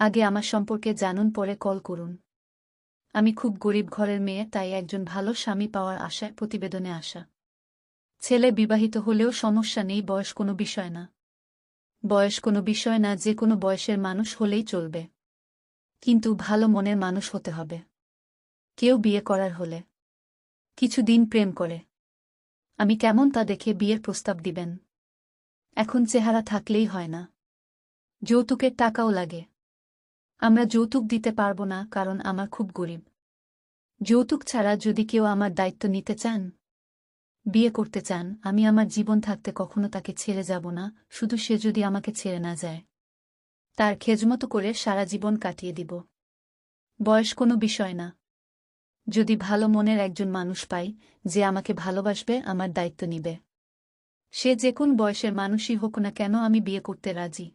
আগে আমার সম্পর্কে জানুন, পরে কল করুন। আমি খুব গরিব ঘরের মেয়ে, তাই একজন ভালো স্বামী পাওয়ার আশায় প্রতিবেদনে আসা। ছেলে বিবাহিত হলেও সমস্যা নেই, বয়স কোনো বিষয় না। বয়স কোনো বিষয় না, যে কোনো বয়সের মানুষ হলেই চলবে। কিন্তু ভালো মনের মানুষ হতে হবে। কেউ বিয়ে করার হলে কিছুদিন প্রেম করে আমি কেমন তা দেখে বিয়ের প্রস্তাব দিবেন। এখন চেহারা থাকলেই হয় না, যৌতুকের টাকাও লাগে। আমরা যৌতুক দিতে পারব না, কারণ আমার খুব গরিব। যৌতুক ছাড়া যদি কেউ আমার দায়িত্ব নিতে চান, বিয়ে করতে চান, আমি আমার জীবন থাকতে কখনো তাকে ছেড়ে যাব না। শুধু সে যদি আমাকে ছেড়ে না যায়, তার খেজমতো করে সারা জীবন কাটিয়ে দিব। বয়স কোনো বিষয় না। যদি ভালো মনের একজন মানুষ পাই, যে আমাকে ভালোবাসবে, আমার দায়িত্ব নিবে, সে যে কোন বয়সের মানুষই হোক না কেন, আমি বিয়ে করতে রাজি।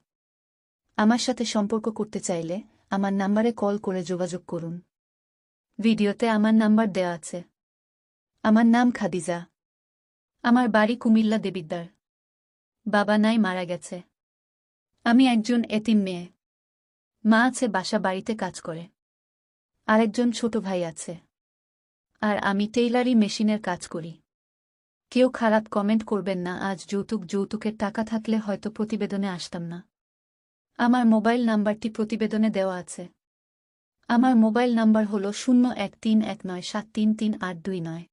আমার সাথে সম্পর্ক করতে চাইলে আমার নাম্বারে কল করে যোগাযোগ করুন। ভিডিওতে আমার নাম্বার দেয়া আছে। আমার নাম খাদিজা। আমার বাড়ি কুমিল্লা দেবিদ্বার। বাবা নাই, মারা গেছে। আমি একজন এতিম মেয়ে। মা আছে, বাসা বাড়িতে কাজ করে। আরেকজন ছোট ভাই আছে। আর আমি টেইলারি মেশিনের কাজ করি। কেউ খারাপ কমেন্ট করবেন না। আজ যৌতুকের টাকা থাকলে হয়তো প্রতিবেদনে আসতাম না। আমার মোবাইল নাম্বারটি প্রতিবেদনে দেওয়া আছে। আমার মোবাইল নাম্বার হল 013197333829।